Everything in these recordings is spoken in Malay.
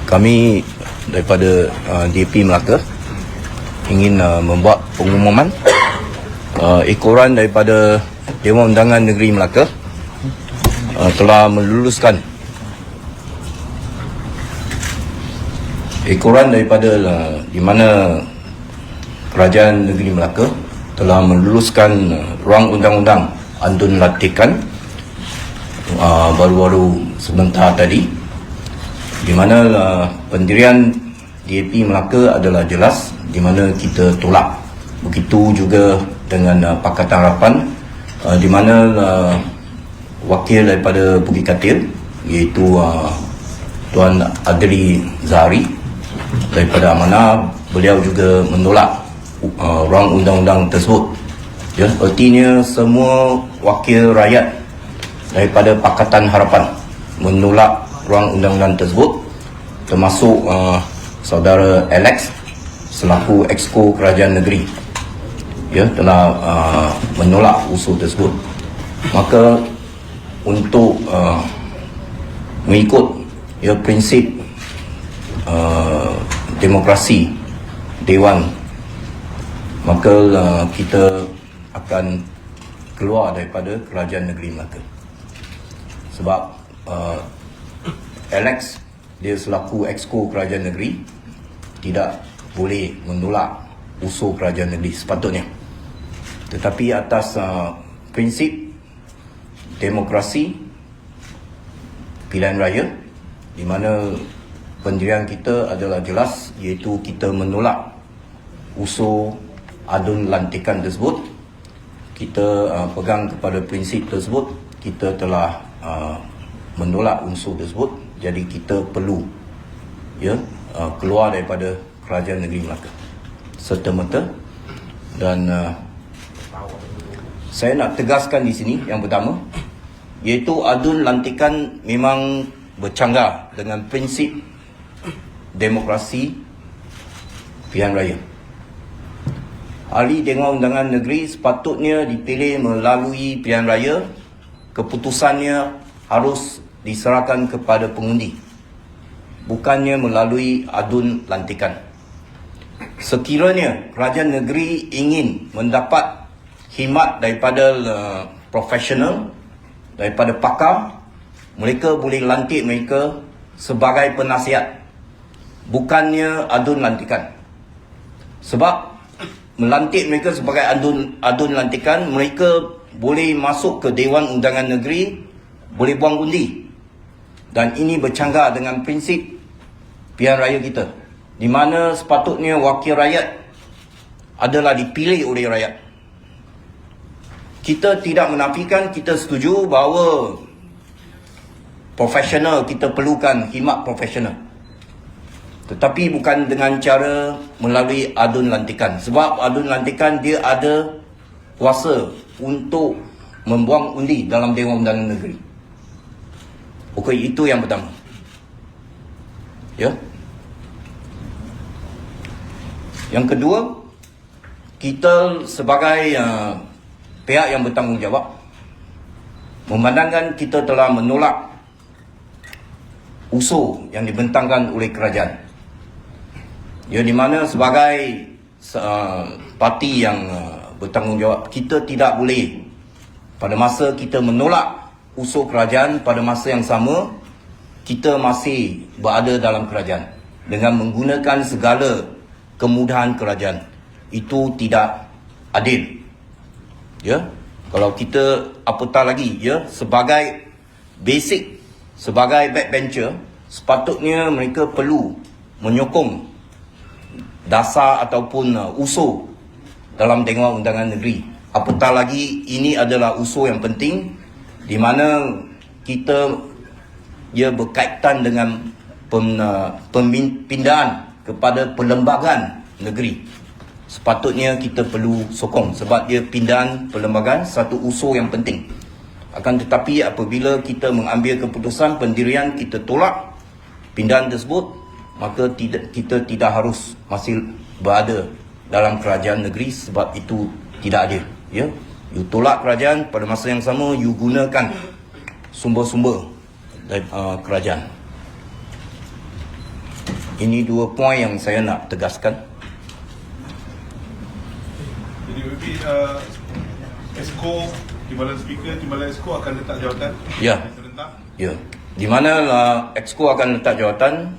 Kami daripada DAP Melaka ingin membuat pengumuman ekoran daripada Dewan Undangan Negeri Melaka telah meluluskan ekoran daripada di mana Kerajaan Negeri Melaka telah meluluskan ruang undang-undang andun latikan baru-baru sebentar tadi, di mana pendirian DAP Melaka adalah jelas, di mana kita tolak. Begitu juga dengan Pakatan Harapan, di mana wakil daripada Bukit Katil iaitu Tuan Adli Zahari daripada Amanah, beliau juga menolak ruang undang-undang tersebut. Ya, artinya semua wakil rakyat daripada Pakatan Harapan menolak ruang undang-undang tersebut, termasuk saudara Alex selaku Exco Kerajaan Negeri, ya, telah menolak usul tersebut. Maka untuk mengikut prinsip demokrasi Dewan, maka kita akan keluar daripada Kerajaan Negeri Melaka. Sebab Alex, dia selaku Exco Kerajaan Negeri, tidak boleh menolak usul Kerajaan Negeri sepatutnya. Tetapi atas prinsip demokrasi pilihan raya, di mana pendirian kita adalah jelas, iaitu kita menolak usul adun lantikan tersebut. Kita pegang kepada prinsip tersebut, kita telah menolak unsur tersebut. Jadi kita perlu keluar daripada Kerajaan Negeri Melaka serta-merta. Dan saya nak tegaskan di sini yang pertama, iaitu adun lantikan memang bercanggah dengan prinsip demokrasi pilihan raya. Ahli Dewan Undangan Negeri sepatutnya dipilih melalui pilihan raya. Keputusannya harus diserahkan kepada pengundi, bukannya melalui adun lantikan. Sekiranya Kerajaan Negeri ingin mendapat khidmat daripada profesional, daripada pakar, mereka boleh lantik mereka sebagai penasihat, bukannya adun lantikan. Sebab melantik mereka sebagai adun lantikan, mereka boleh masuk ke Dewan Undangan Negeri, boleh buang undi. Dan ini bercanggah dengan prinsip pilihan raya kita, di mana sepatutnya wakil rakyat adalah dipilih oleh rakyat. Kita tidak menafikan, kita setuju bahawa profesional, kita perlukan khidmat profesional, tetapi bukan dengan cara melalui adun lantikan. Sebab adun lantikan dia ada kuasa untuk membuang undi dalam Dewan Undangan Negeri. Okey, itu yang pertama. Ya. Yang kedua, kita sebagai pihak yang bertanggungjawab, memandangkan kita telah menolak usul yang dibentangkan oleh kerajaan. Ya, di mana sebagai parti yang bertanggungjawab, kita tidak boleh pada masa kita menolak usul kerajaan, pada masa yang sama kita masih berada dalam kerajaan dengan menggunakan segala kemudahan kerajaan. Itu tidak adil. Ya, kalau kita apatah lagi, ya, sebagai basic, sebagai backbencher, sepatutnya mereka perlu menyokong dasar ataupun usul dalam Dewan Undangan Negeri. Apatah lagi ini adalah usul yang penting, di mana kita berkaitan dengan pemindahan kepada perlembagaan negeri. Sepatutnya kita perlu sokong, sebab dia pindahan perlembagaan satu usul yang penting. Akan tetapi apabila kita mengambil keputusan pendirian, kita tolak pindahan tersebut, maka kita tidak harus masih berada dalam kerajaan negeri, sebab itu tidak adil. Ya, you tolak kerajaan, pada masa yang sama you gunakan sumber-sumber dari kerajaan. Ini dua poin yang saya nak tegaskan. Jadi maybe Exco, Timbalan Speaker, Timbalan Exco akan letak jawatan Ya. serentak. Ya. Di mana Exco akan letak jawatan,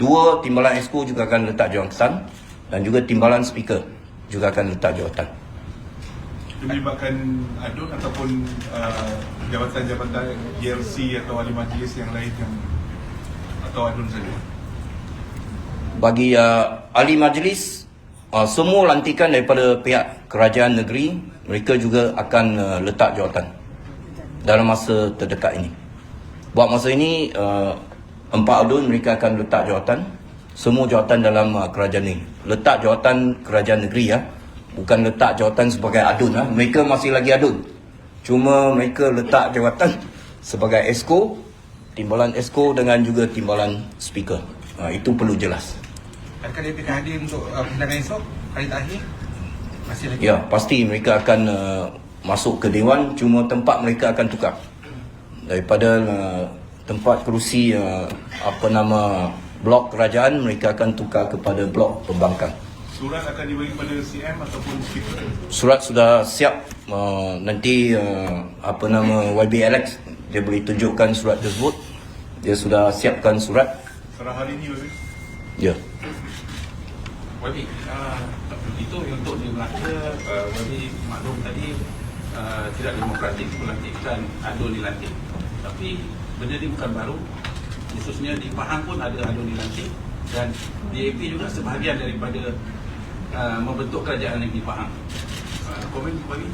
dua timbalan Exco juga akan letak jawatan dan juga timbalan Speaker juga akan letak jawatan. Itu melibatkan adun ataupun jabatan-jabatan GLC atau ahli majlis yang lain yang atau adun saja. Bagi ahli majlis, semua lantikan daripada pihak kerajaan negeri, mereka juga akan letak jawatan dalam masa terdekat ini. Buat masa ini, 4 adun mereka akan letak jawatan. Semua jawatan dalam kerajaan ini. Letak jawatan kerajaan negeri, bukan letak jawatan sebagai adun. Mereka masih lagi adun. Cuma mereka letak jawatan sebagai Exco, timbalan Exco dengan juga timbalan Speaker. Itu perlu jelas. Adakah dia akan hadir untuk persidangan esok, hari terakhir? Masih lagi? Ya, pasti mereka akan masuk ke Dewan, cuma tempat mereka akan tukar. Daripada tempat kerusi blok kerajaan, mereka akan tukar kepada blok pembangkang. Surat akan dibagi kepada CM ataupun Speaker? Surat sudah siap. Nanti YB Alex dia boleh tunjukkan surat tersebut. Dia sudah siapkan surat. Serah hari ini, Wabi? Ya. Wabi, itu untuk di Melaka, Wabi maklum tadi tidak demokratik melantikkan adun dilantik. Tapi benda ini bukan baru. Khususnya di Pahang pun ada adun dilantik dan DAP juga sebahagian daripada membentuk kerajaan negeri Pahang. Komen Wabi?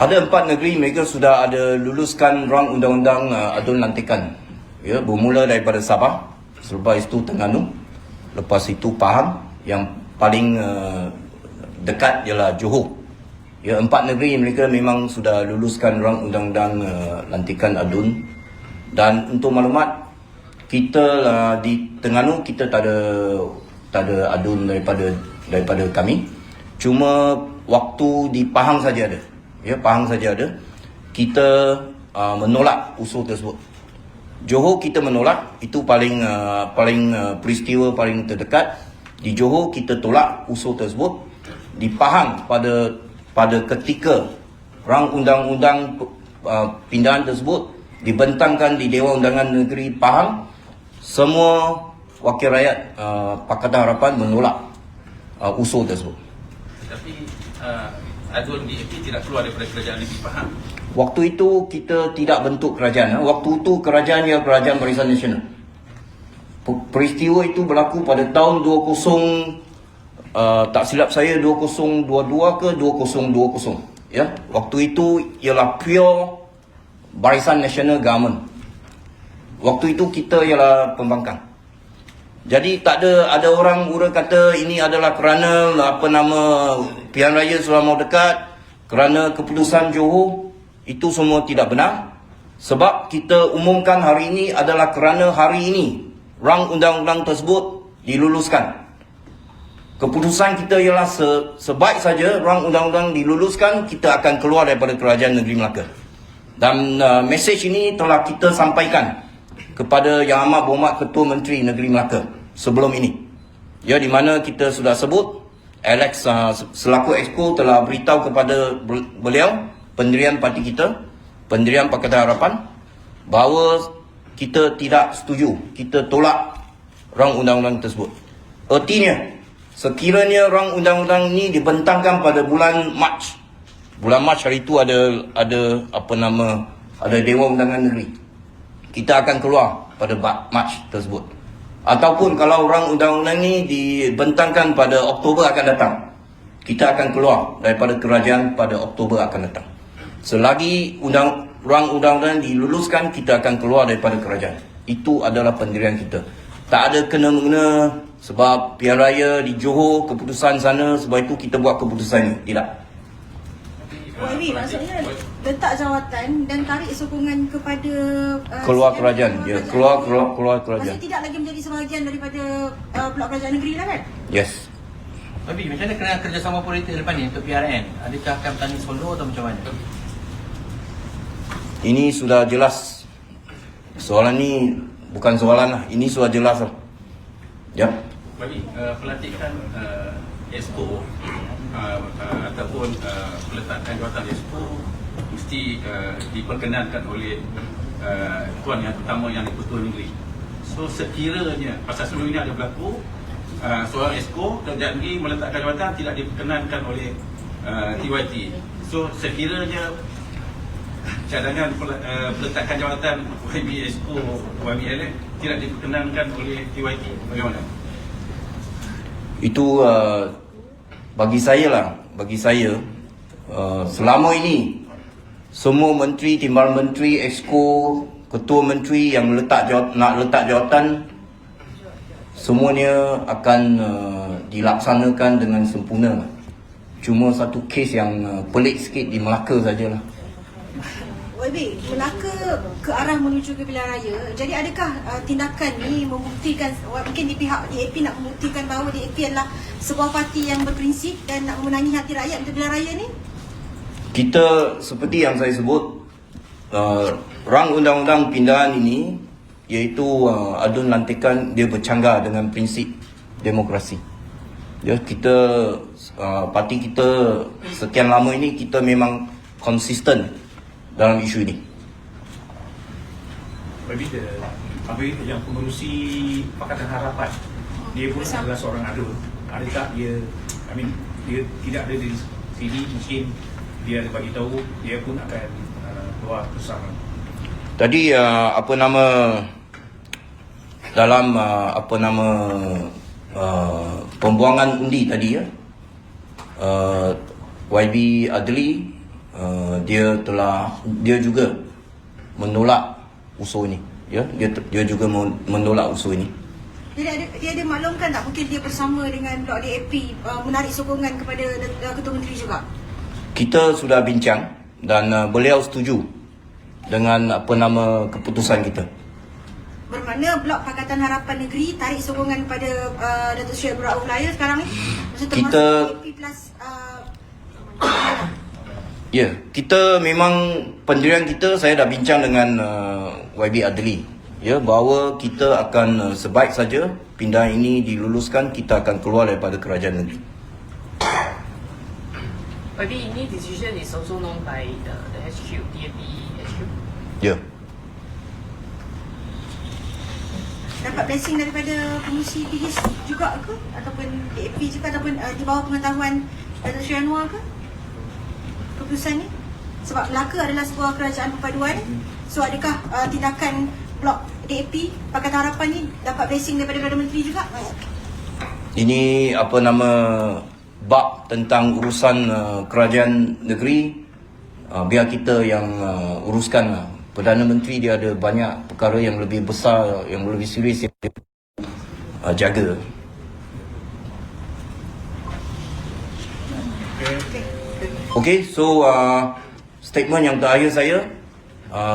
Ada 4 negeri mereka sudah ada luluskan rang undang-undang adun lantikan. Ya, bermula daripada Sabah, selepas itu Terengganu, lepas itu Pahang, yang paling dekat ialah Johor. Ya, 4 negeri mereka memang sudah luluskan rang undang-undang lantikan adun. Dan untuk maklumat, kita di Terengganu kita tak ada adun daripada kami. Cuma waktu di Pahang saja ada. Ya, Pahang saja ada. Kita menolak usul tersebut. Johor kita menolak, itu paling peristiwa paling terdekat. Di Johor kita tolak usul tersebut. Di Pahang pada ketika rang undang-undang pindahan tersebut dibentangkan di Dewan Undangan Negeri Pahang, semua wakil rakyat Pakatan Harapan menolak usul tersebut. Tapi adun DAP tidak keluar daripada kerajaan negeri Pahang. Waktu itu kita tidak bentuk kerajaan. Waktu itu kerajaan ialah Kerajaan Barisan Nasional. Peristiwa itu berlaku pada tahun 20 tak silap saya 2022 ke 2020. Ya, waktu itu ialah pure Barisan Nasional Government. Waktu itu kita ialah pembangkang. Jadi tak ada orang kata ini adalah kerana pilihan raya sudah mau dekat, kerana keputusan Johor. Itu semua tidak benar. Sebab kita umumkan hari ini adalah kerana hari ini rang undang-undang tersebut diluluskan. Keputusan kita ialah sebaik saja rang undang-undang diluluskan, kita akan keluar daripada Kerajaan Negeri Melaka. Dan mesej ini telah kita sampaikan kepada Yang Amat Berhormat Ketua Menteri Negeri Melaka sebelum ini. Ya, di mana kita sudah sebut Alex selaku Exco telah beritahu kepada beliau, pendirian parti kita, pendirian Pakatan Harapan, bahawa kita tidak setuju, kita tolak rang undang-undang tersebut. Artinya, sekiranya rang undang-undang ini dibentangkan pada bulan Mac. Bulan Mac hari itu ada Dewan Undangan Negeri. Kita akan keluar pada Mac tersebut. Ataupun kalau rang undang-undang ini dibentangkan pada Oktober akan datang, kita akan keluar daripada kerajaan pada Oktober akan datang. Selagi rang undang-undang diluluskan, kita akan keluar daripada kerajaan. Itu adalah pendirian kita. Tak ada kena-mengena sebab pilihan raya di Johor, keputusan sana, sebab itu kita buat keputusan ini. Tidak. Wabi, maksudnya letak jawatan dan tarik sokongan kepada Keluar kerajaan. Ya, keluar kerajaan. Maksudnya tidak lagi menjadi sebahagian daripada blok kerajaan negeri lah kan? Yes. Wabi, macam mana kena kerjasama politik depan ni untuk PRN? Adakah akan bertanding solo atau macam mana? Ini sudah jelas. Soalan ni bukan soalan lah. Ini sudah jelas lah. Ya. Bagi pelantikan Exco ataupun peletakan jawatan Exco mesti diperkenankan oleh tuan yang pertama yang di-Ketua Negeri. So sekiranya pasal sebelum ini ada berlaku seorang Exco dan negeri meletakkan jawatan tidak diperkenankan oleh TYT. So sekiranya cadangan peletakan jawatan YB Exco, YB Elect tidak diperkenankan oleh TYT, bagaimana? Itu bagi saya selama ini semua menteri, timbalan menteri, Exco, ketua menteri yang nak letak jawatan semuanya akan dilaksanakan dengan sempurna. Cuma satu kes yang pelik sikit di Melaka sajalah. YB, Melaka ke arah menuju ke pilihan raya. Jadi adakah tindakan ni membuktikan, mungkin di pihak DAP nak membuktikan bahawa DAP adalah sebuah parti yang berprinsip dan nak memenangi hati rakyat untuk pilihan raya ni? Kita seperti yang saya sebut, rang undang-undang pindahan ini iaitu adun lantikan dia bercanggah dengan prinsip demokrasi. Ya, kita parti kita sekian lama ini kita memang konsisten dalam isu ini. Bagi yang pengerusi Pakatan Harapan, dia pun adalah seorang adun. Adakah dia, dia tidak ada di sini, mungkin dia ada bagi tahu dia pun akan keluar bersama. Tadi dalam pembuangan undi tadi ya, YB Adli dia juga menolak usul ini, ya, dia juga menolak usul ini. Jadi dia ada maklumkan tak mungkin dia bersama dengan blok DAP menarik sokongan kepada Ketua Menteri juga? Kita sudah bincang dan beliau setuju dengan keputusan kita. Bermakna blok Pakatan Harapan Negeri tarik sokongan kepada Datuk Seri Abdul Rauf Lahir sekarang ni? Maksud termasuk DAP plus ya, kita memang pendirian kita, saya dah bincang dengan YB Adli, ya, bahawa kita akan sebaik saja pindahan ini diluluskan, kita akan keluar daripada kerajaan negeri. But ini decision is also known by the HQ, DAP HQ. Ya. dapat blessing daripada pengurusi PH juga ke? Ataupun DAP juga, ataupun di bawah pengetahuan Datuk Seri Anwar ke? Keputusan ni? Sebab Melaka adalah sebuah kerajaan perpaduan. So adakah tindakan blok DAP Pakatan Harapan ni dapat blessing daripada Perdana Menteri juga? Ini bab tentang urusan kerajaan negeri, biar kita yang uruskan. Perdana Menteri dia ada banyak perkara yang lebih besar, yang lebih serius yang dia jaga. Okay, so statement yang terakhir saya,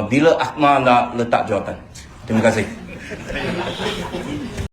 bila Akmal nak letak jawatan. Terima kasih.